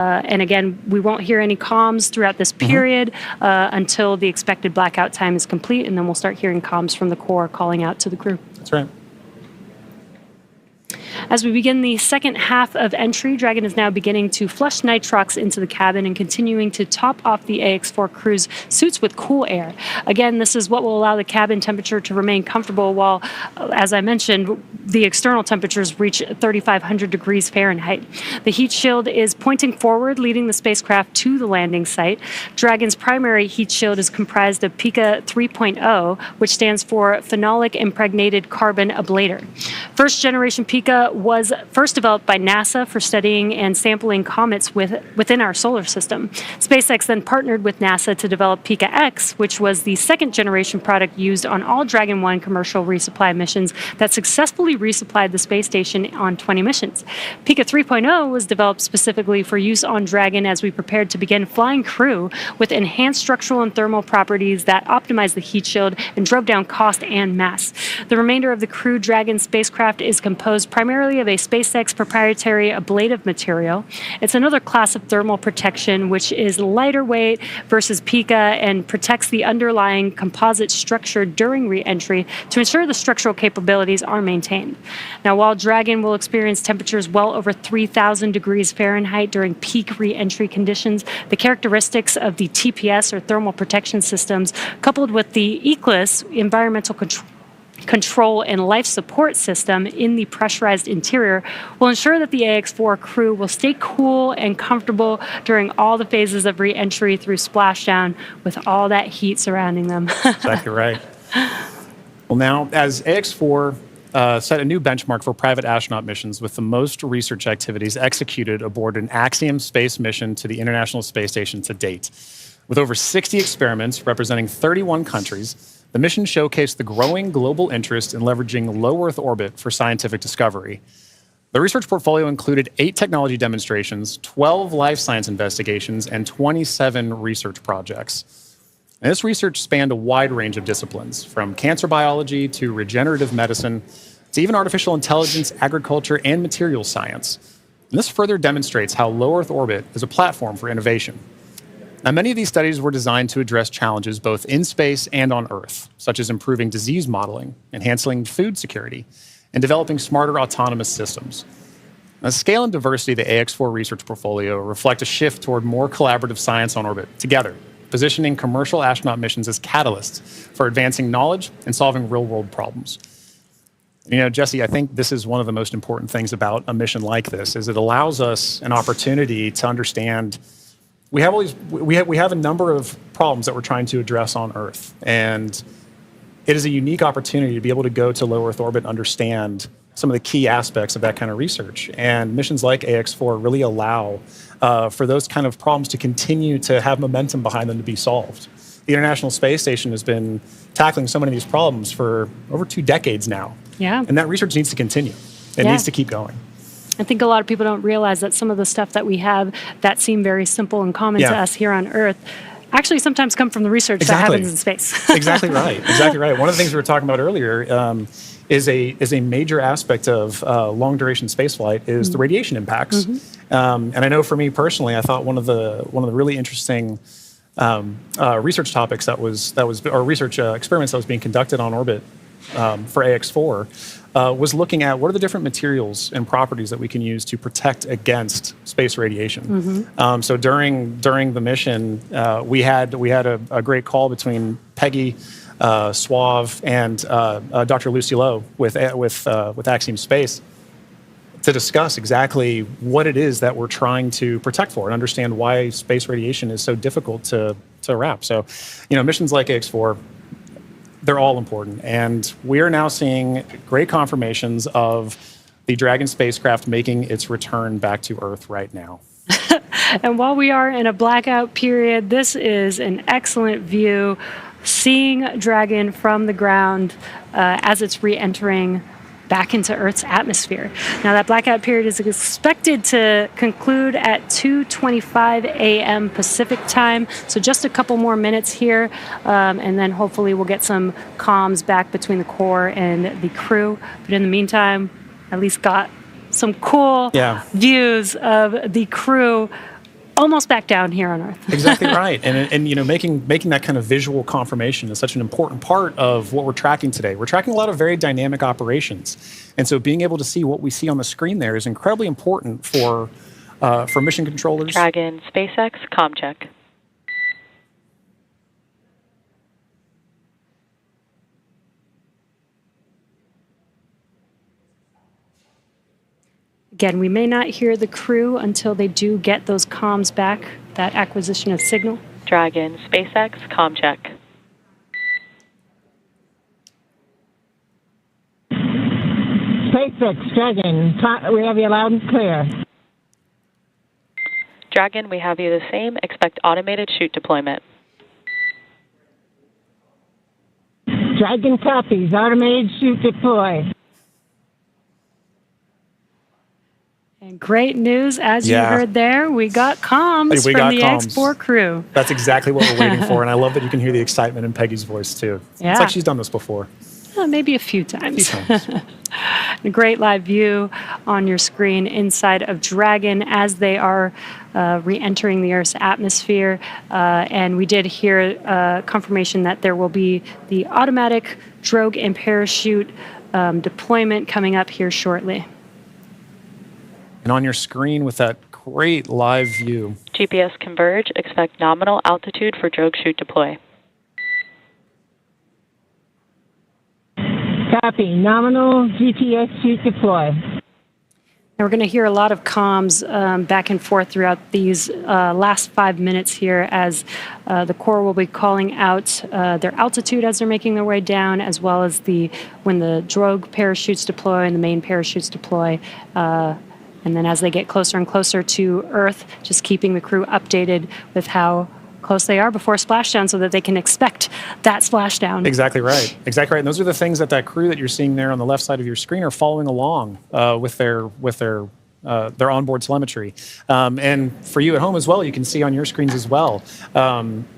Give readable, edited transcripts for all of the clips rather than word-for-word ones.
And again, we won't hear any comms throughout this period until the expected blackout time is complete, and then we'll start hearing comms from the core calling out to the crew. That's right. As we begin the second half of entry, Dragon is now beginning to flush nitrox into the cabin and continuing to top off the AX-4 crew's suits with cool air. Again, this is what will allow the cabin temperature to remain comfortable while, as I mentioned, the external temperatures reach 3,500 degrees Fahrenheit. The heat shield is pointing forward, leading the spacecraft to the landing site. Dragon's primary heat shield is comprised of Pika 3.0, which stands for Phenolic Impregnated Carbon Ablator. First generation Pika was first developed by NASA for studying and sampling comets within our solar system. SpaceX then partnered with NASA to develop Pika X, which was the second generation product used on all Dragon 1 commercial resupply missions that successfully resupplied the space station on 20 missions. Pika 3.0 was developed specifically for use on Dragon as we prepared to begin flying crew with enhanced structural and thermal properties that optimized the heat shield and drove down cost and mass. The remainder of the Crew Dragon spacecraft is composed primarily of a SpaceX proprietary ablative material. It's another class of thermal protection which is lighter weight versus Pika and protects the underlying composite structure during re-entry to ensure the structural capabilities are maintained. Now, while Dragon will experience temperatures well over 3,000 degrees Fahrenheit during peak re-entry conditions, the characteristics of the TPS or thermal protection systems, coupled with the ECLIS environmental control and life support system in the pressurized interior will ensure that the AX-4 crew will stay cool and comfortable during all the phases of re-entry through splashdown with all that heat surrounding them. Exactly right. Well, now, as AX-4 set a new benchmark for private astronaut missions with the most research activities executed aboard an Axiom space mission to the International Space Station to date. With over 60 experiments representing 31 countries, the mission showcased the growing global interest in leveraging low Earth orbit for scientific discovery. The research portfolio included 8 technology demonstrations, 12 life science investigations, and 27 research projects. And this research spanned a wide range of disciplines, from cancer biology to regenerative medicine, to even artificial intelligence, agriculture, and materials science. And this further demonstrates how low Earth orbit is a platform for innovation. Now, many of these studies were designed to address challenges both in space and on Earth, such as improving disease modeling, enhancing food security, and developing smarter autonomous systems. Now, the scale and diversity of the AX-4 research portfolio reflect a shift toward more collaborative science on orbit together, positioning commercial astronaut missions as catalysts for advancing knowledge and solving real-world problems. You know, Jesse, I think this is one of the most important things about a mission like this, is it allows us an opportunity to understand we have a number of problems that we're trying to address on Earth, and it is a unique opportunity to be able to go to low Earth orbit and understand some of the key aspects of that kind of research. And missions like AX-4 really allow for those kind of problems to continue to have momentum behind them to be solved. The International Space Station has been tackling so many of these problems for over 2 decades now. Yeah. And that research needs to continue. It needs to keep going. I think a lot of people don't realize that some of the stuff that we have that seem very simple and common to us here on Earth actually sometimes come from the research that happens in space. Exactly right. Exactly right. One of the things we were talking about earlier is a major aspect of long duration spaceflight is the radiation impacts. And I know for me personally, I thought one of the really interesting research topics or research experiments that was being conducted on orbit for AX-4 was looking at what are the different materials and properties that we can use to protect against space radiation. So during the mission, we had a great call between Peggy Suave and Dr. Lucy Lowe with Axiom Space to discuss exactly what it is that we're trying to protect for and understand why space radiation is so difficult to wrap. So, you know, missions like AX-4, they're all important. And we are now seeing great confirmations of the Dragon spacecraft making its return back to Earth right now. And while we are in a blackout period, this is an excellent view, seeing Dragon from the ground as it's re-entering back into Earth's atmosphere. Now, that blackout period is expected to conclude at 2:25 a.m. Pacific time, so just a couple more minutes here, and then hopefully we'll get some comms back between the core and the crew. But in the meantime, at least got some cool views of the crew almost back down here on Earth. Exactly right. And you know, making that kind of visual confirmation is such an important part of what we're tracking today. We're tracking a lot of very dynamic operations. And so being able to see what we see on the screen there is incredibly important for mission controllers. Dragon, SpaceX, comm check. Again, we may not hear the crew until they do get those comms back, that acquisition of signal. Dragon, SpaceX, comm check. SpaceX, Dragon, we have you loud and clear. Dragon, we have you the same. Expect automated chute deployment. Dragon copies, automated chute deploy. And great news, as you heard there, we got comms from the X4 crew. That's exactly what we're waiting for, and I love that you can hear the excitement in Peggy's voice, too. Yeah. It's like she's done this before. Maybe a few times. A great live view on your screen inside of Dragon as they are re-entering the Earth's atmosphere. And we did hear confirmation that there will be the automatic drogue and parachute deployment coming up here shortly. And on your screen with that great live view. GPS converge. Expect nominal altitude for drogue chute deploy. Copy. Nominal GPS chute deploy. And we're going to hear a lot of comms back and forth throughout these last 5 minutes here as the Corps will be calling out their altitude as they're making their way down, as well as when the drogue parachutes deploy and the main parachutes deploy. And then as they get closer and closer to Earth, just keeping the crew updated with how close they are before splashdown so that they can expect that splashdown. Exactly right. Exactly right. And those are the things that crew that you're seeing there on the left side of your screen are following along with their onboard telemetry. And for you at home as well, you can see on your screens as well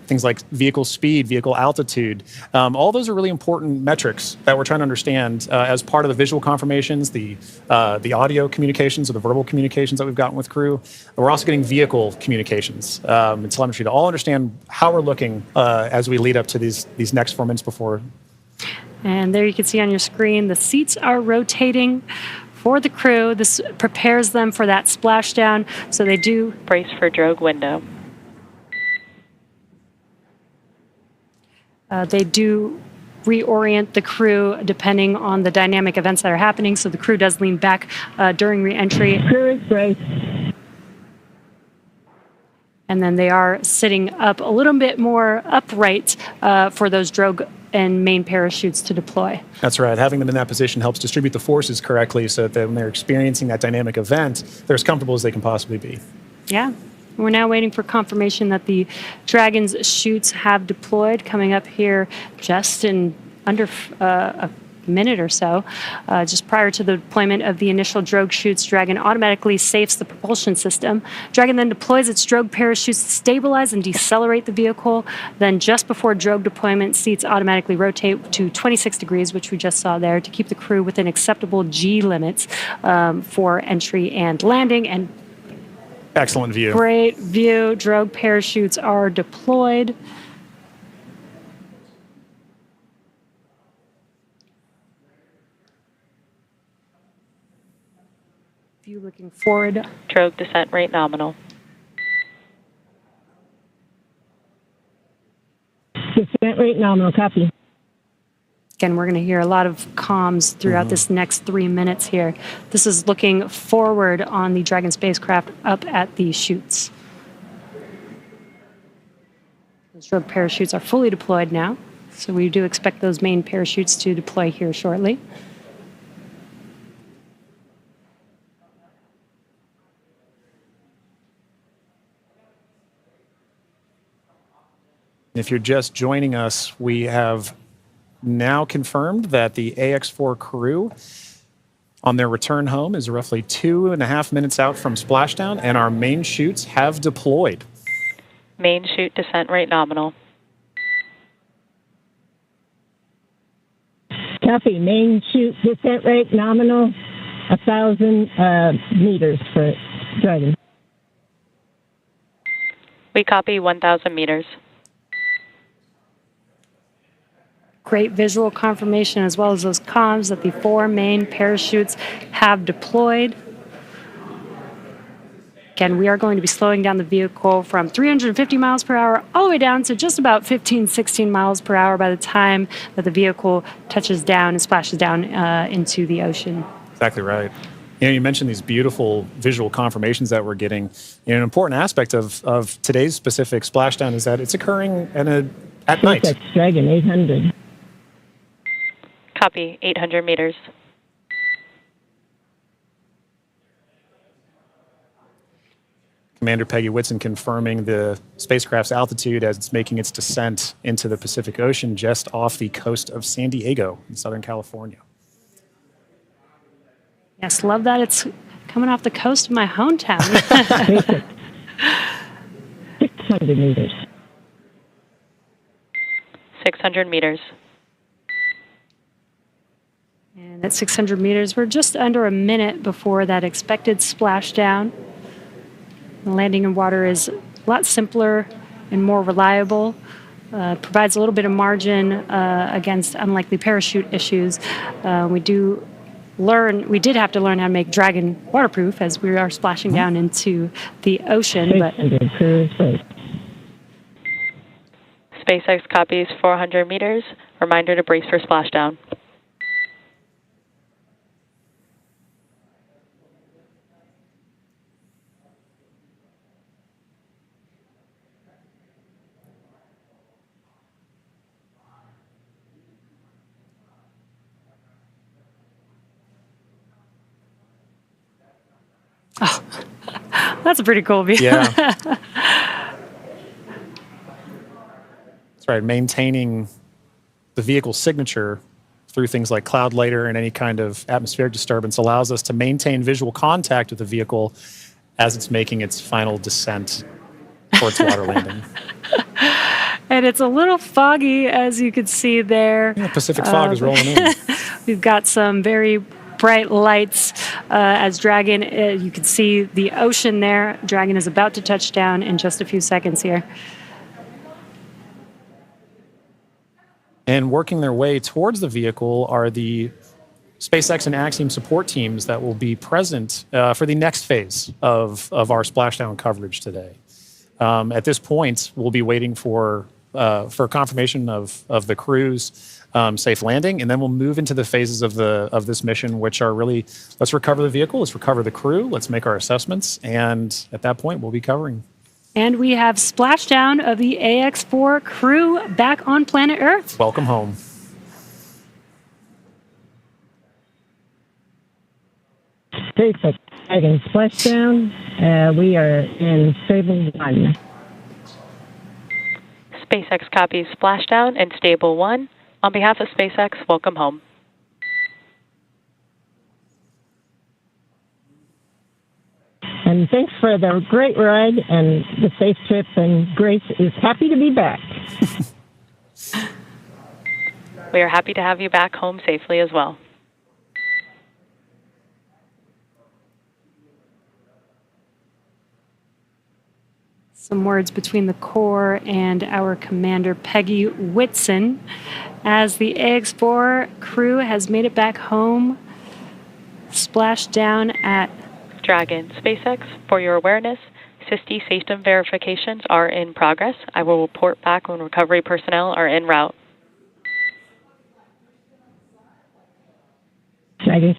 things like vehicle speed, vehicle altitude. All those are really important metrics that we're trying to understand as part of the visual confirmations, the audio communications or the verbal communications that we've gotten with crew. We're also getting vehicle communications and telemetry to all understand how we're looking as we lead up to these next 4 minutes before. And there you can see on your screen, the seats are rotating for the crew. This prepares them for that splashdown, so they do brace for drogue window. They do reorient the crew depending on the dynamic events that are happening, so the crew does lean back during re-entry. Crew is braced. And then they are sitting up a little bit more upright for those drogue and main parachutes to deploy. That's right. Having them in that position helps distribute the forces correctly so that when they're experiencing that dynamic event, they're as comfortable as they can possibly be. Yeah. We're now waiting for confirmation that the Dragon's chutes have deployed, coming up here just in under a minute or so. Just prior to the deployment of the initial drogue chutes, Dragon automatically safes the propulsion system. Dragon then deploys its drogue parachutes to stabilize and decelerate the vehicle. Then just before drogue deployment, seats automatically rotate to 26 degrees, which we just saw there, to keep the crew within acceptable G limits for entry and landing. And excellent view. Great view. Drogue parachutes are deployed. View looking forward. Drogue descent rate nominal. Descent rate nominal, copy. Again, we're going to hear a lot of comms throughout this next 3 minutes here. This is looking forward on the Dragon spacecraft up at the chutes. Those drogue parachutes are fully deployed now, so we do expect those main parachutes to deploy here shortly. If you're just joining us, we have now confirmed that the AX4 crew on their return home is roughly 2.5 minutes out from splashdown, and our main chutes have deployed. Main chute descent rate nominal. Copy. Main chute descent rate nominal, 1,000 meters for Dragon. We copy 1,000 meters. Great visual confirmation as well as those comms that the 4 main parachutes have deployed. Again, we are going to be slowing down the vehicle from 350 miles per hour all the way down to just about 15, 16 miles per hour by the time that the vehicle touches down and splashes down into the ocean. Exactly right. You mentioned these beautiful visual confirmations that we're getting. An important aspect of today's specific splashdown is that it's occurring at night. That's Dragon 800. Copy 800 meters. Commander Peggy Whitson confirming the spacecraft's altitude as it's making its descent into the Pacific Ocean just off the coast of San Diego in Southern California. Yes, love that it's coming off the coast of my hometown. 600 meters. 600 meters. And at 600 meters, we're just under a minute before that expected splashdown. The landing in water is a lot simpler and more reliable. Provides a little bit of margin against unlikely parachute issues. We did have to learn how to make Dragon waterproof as we are splashing down into the ocean. But SpaceX copies 400 meters. Reminder to brace for splashdown. Oh, that's a pretty cool view. Yeah. That's right. Maintaining the vehicle's signature through things like cloud layer and any kind of atmospheric disturbance allows us to maintain visual contact with the vehicle as it's making its final descent towards water landing. And it's a little foggy, as you can see there. Yeah, Pacific fog is rolling in. We've got some very bright lights as Dragon, you can see the ocean there. Dragon is about to touch down in just a few seconds here. And working their way towards the vehicle are the SpaceX and Axiom support teams that will be present for the next phase of our splashdown coverage today. At this point, we'll be waiting for confirmation of the crew's safe landing, and then we'll move into the phases of this mission, which are really, let's recover the vehicle, let's recover the crew, let's make our assessments, and at that point, we'll be covering. And we have splashdown of the AX-4 crew back on planet Earth. Welcome home. SpaceX Dragon splashdown. We are in Stable 1. SpaceX copies splashdown and Stable 1. On behalf of SpaceX, welcome home. And thanks for the great ride and the safe trip, and Grace is happy to be back. We are happy to have you back home safely as well. Some words between the Corps and our commander, Peggy Whitson, as the AX-4 crew has made it back home, splashed down at Dragon. SpaceX, for your awareness, SISTI system verifications are in progress. I will report back when recovery personnel are en route. Dragon